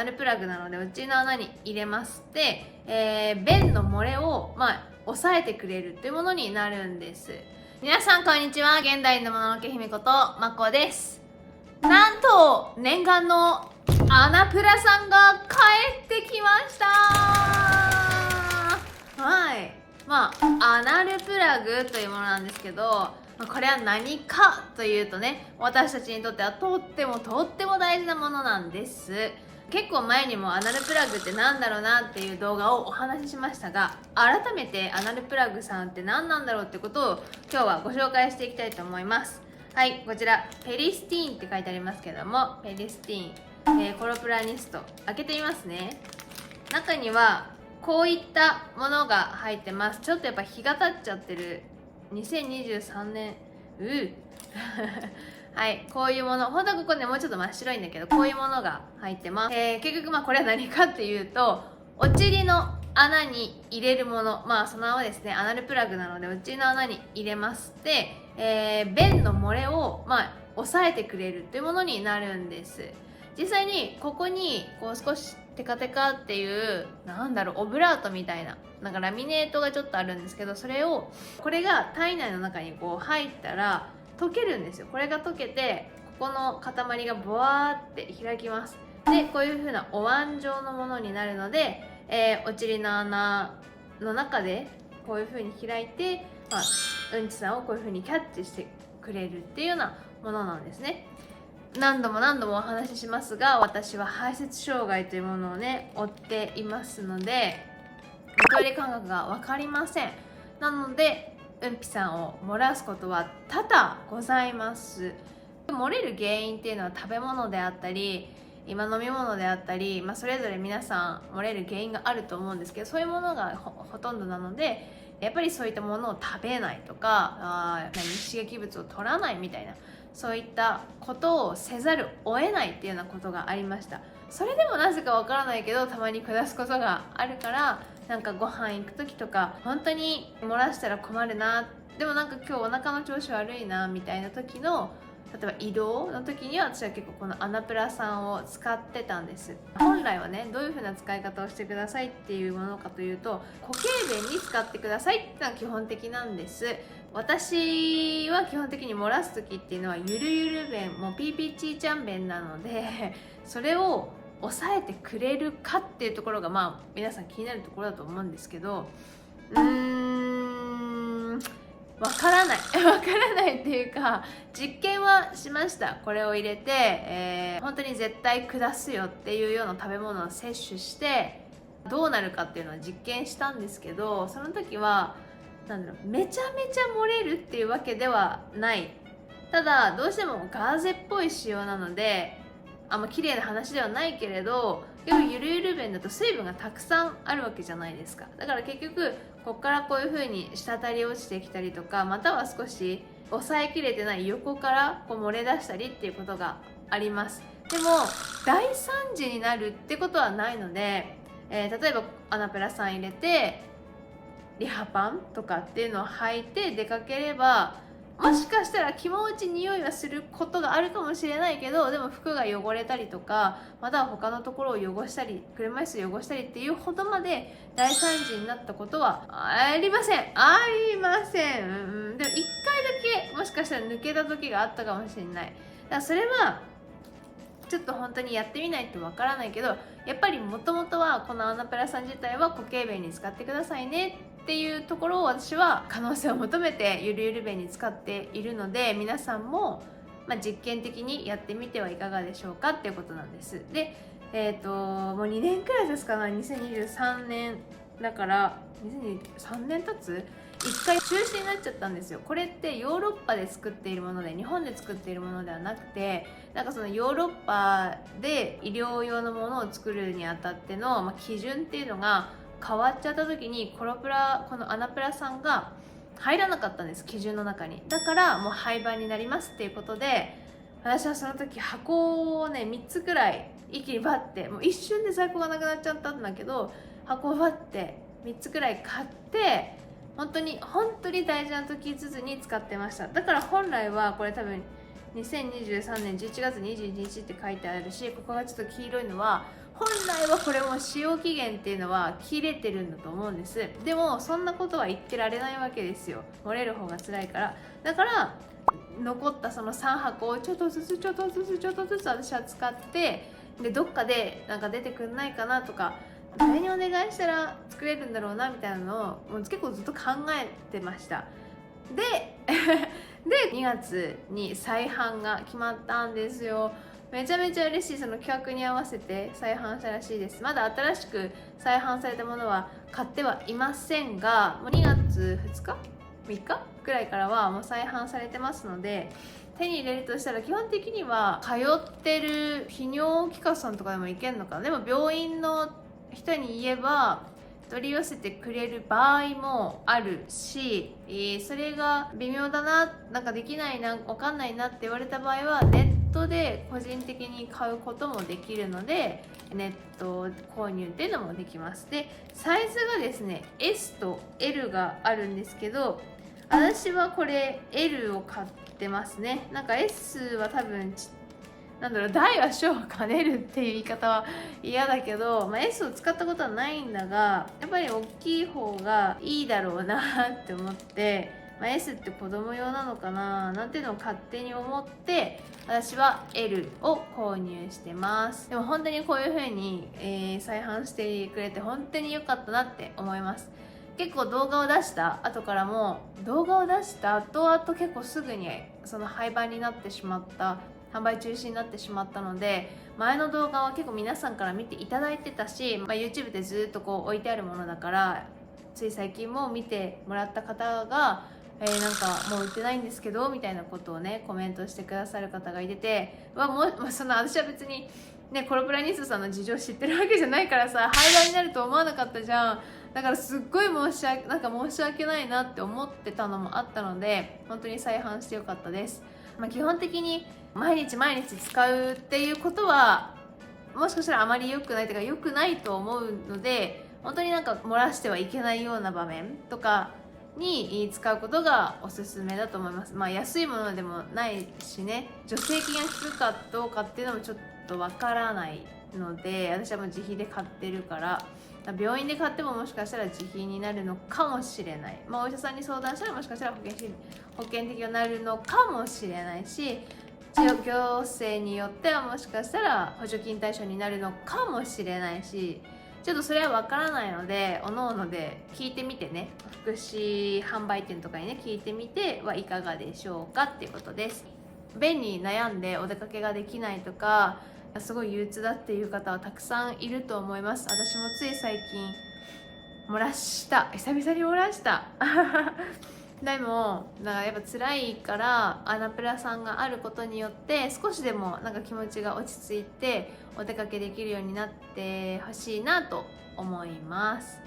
アナルプラグなので内の穴に入れますで、便の漏れを抑えてくれるというものになるんです。皆さんこんにちは。現代のもののけ姫ことまこです。なんと念願のアナプラさんが帰ってきました。はい、アナルプラグというものなんですけど、これは何かというとね、私たちにとってはとっても大事なものなんです。結構前にもアナルプラグって何だろうなっていう動画をお話ししましたが、改めてアナルプラグさんって何なんだろうってことを今日はご紹介していきたいと思います。はい、こちらペリスティーンって書いてありますけども、ペリスティーン、コロプラニスト、開けてみますね。中にはこういったものが入ってます。ちょっとやっぱ日が経っちゃってる2023年はい、こういうもの、本当はここねもうちょっと真っ白いんだけど、こういうものが入ってます。結局これは何かっていうと、お尻の穴に入れるもの、そのままですね、アナルプラグなのでお尻の穴に入れますで、便の漏れを抑えてくれるというものになるんです。実際にここにこう少しテカテカっていうオブラートみたいなラミネートがちょっとあるんですけど、これが体内の中にこう入ったら溶けるんですよ。これが溶けてここの塊がボワーって開きます。でこういう風なお椀状のものになるので、お尻の穴の中でこういう風に開いて、うんちさんをこういう風にキャッチしてくれるっていうようなものなんですね。何度もお話ししますが、私は排泄障害というものをね負っていますので、トイレ感覚が分かりません。なのでうんぴさんを漏らすことは多々ございます。漏れる原因っていうのは食べ物であったり今飲み物であったり、それぞれ皆さん漏れる原因があると思うんですけど、そういうものがほとんどなので、やっぱりそういったものを食べないとか、刺激物を取らないみたいな、そういったことをせざるを得ないっていうようなことがありました。それでもなぜかわからないけどたまに下すことがあるから、ご飯行く時とか本当に漏らしたら困るな、でも今日お腹の調子悪いなみたいな時の、例えば移動の時には私は結構このアナプラ酸を使ってたんです。本来はね、どういう風な使い方をしてくださいっていうものかというと、固形便に使ってくださいっていうのが基本的なんです。私は基本的に漏らす時っていうのはゆるゆる便、もうピーピーチーちゃん便なので、それを抑えてくれるかっていうところが皆さん気になるところだと思うんですけど、わからないっていうか、実験はしました。これを入れて、本当に絶対下すよっていうような食べ物を摂取してどうなるかっていうのを実験したんですけど、その時はめちゃめちゃ漏れるっていうわけではない。ただどうしてもガーゼっぽい仕様なのであんま綺麗な話ではないけれど、ゆるゆる便だと水分がたくさんあるわけじゃないですか。だから結局ここからこういう風に滴り落ちてきたりとか、または少し抑えきれてない横からこう漏れ出したりっていうことがあります。でも大惨事になるってことはないので、例えばアナプラさん入れてリハパンとかっていうのを履いて出かければ、もしかしたら気持ち匂いはすることがあるかもしれないけど、でも服が汚れたりとか、または他のところを汚したり、車椅子を汚したりっていうほどまで大惨事になったことはありません。でも一回だけもしかしたら抜けた時があったかもしれない。だからそれはちょっと本当にやってみないとわからないけど、やっぱりもともとはこのアナプラさん自体は固形便に使ってくださいねっていうところを私は可能性を求めてゆるゆる便に使っているので、皆さんも実験的にやってみてはいかがでしょうかっていうことなんです。で、もう2年くらいですかな、2023年だから2023年経つ1回中止になっちゃったんですよ。これってヨーロッパで作っているもので日本で作っているものではなくて、そのヨーロッパで医療用のものを作るにあたっての、基準っていうのが変わっちゃった時にこのアナプラさんが入らなかったんです、基準の中に。だからもう廃盤になりますっていうことで、私はその時箱をね3つくらい一気にバッて、もう一瞬で在庫がなくなっちゃったんだけど、箱をバッて3つくらい買って本当に大事な時ずつに使ってました。だから本来はこれ多分2023年11月21日って書いてあるし、ここがちょっと黄色いのは本来はこれも使用期限っていうのは切れてるんだと思うんです。でもそんなことは言ってられないわけですよ。漏れる方が辛いから。だから残ったその3箱をちょっとずつ私は使って、でどっかでなんか出てくんないかなとか、誰にお願いしたら作れるんだろうなみたいなのをもう結構ずっと考えてました。でで2月に再販が決まったんですよ。めちゃめちゃ嬉しい。その企画に合わせて再販したらしいです。まだ新しく再販されたものは買ってはいませんが、もう2月2日3日くらいからはもう再販されてますので、手に入れるとしたら基本的には通ってる泌尿器科さんとかでもいけるのかな。でも病院の人に言えば取り寄せてくれる場合もあるし、それが微妙だな、なんかできないな、わかんないなって言われた場合はネットで個人的に買うこともできるので、ネット購入っていうのもできます。でサイズがですね S と L があるんですけど、私はこれ L を買ってますね。なんか S は多分なんだろう、大は小を兼ねるっていう言い方は嫌だけど、S を使ったことはないんだが、やっぱり大きい方がいいだろうなって思って、S って子供用なのかななんていうのを勝手に思って、私は L を購入してます。でも本当にこういう風に、再販してくれて本当に良かったなって思います。結構動画を出した後からも、動画を出した後々結構すぐにその廃盤になってしまった、販売中止になってしまったので、前の動画は結構皆さんから見ていただいてたし、YouTube でずっとこう置いてあるものだから、つい最近も見てもらった方が、なんかもう売ってないんですけどみたいなことをねコメントしてくださる方がいてて、その私は別にねコロプラニストさんの事情知ってるわけじゃないからさ、廃盤になると思わなかったじゃん。だからすっごい申し訳ないなって思ってたのもあったので、本当に再販してよかったです。基本的に毎日使うっていうことはもしかしたらあまり良くないというか良くないと思うので、本当になんか漏らしてはいけないような場面とかに使うことがおすすめだと思います。安いものでもないしね、助成金が効くかどうかっていうのもちょっとわからないので、私はもう自費で買ってるから、病院で買ってももしかしたら自費になるのかもしれない。お医者さんに相談したらもしかしたら保険適用になるのかもしれないし、行政によってはもしかしたら補助金対象になるのかもしれないし、ちょっとそれはわからないので、おのおので聞いてみてね、福祉販売店とかにね聞いてみてはいかがでしょうかっていうことです。便に悩んでお出かけができないとか、すごい憂鬱だっていう方はたくさんいると思います。私もつい最近漏らした、久々に漏らしたでもなんかやっぱ辛いから、アナプラさんがあることによって少しでもなんか気持ちが落ち着いてお出かけできるようになってほしいなと思います。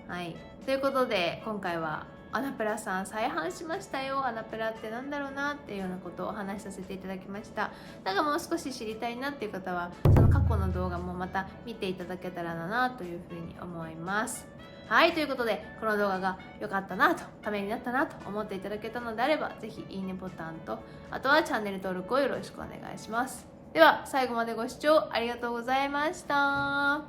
はい、ということで今回はアナプラさん再販しましたよ、アナプラってなんだろうなっていうようなことをお話しさせていただきました。なんかもう少し知りたいなっていう方はその過去の動画もまた見ていただけたらなというふうに思います。はい、ということでこの動画が良かったなと、ためになったなと思っていただけたのであれば、ぜひいいねボタンと、あとはチャンネル登録をよろしくお願いします。では最後までご視聴ありがとうございました。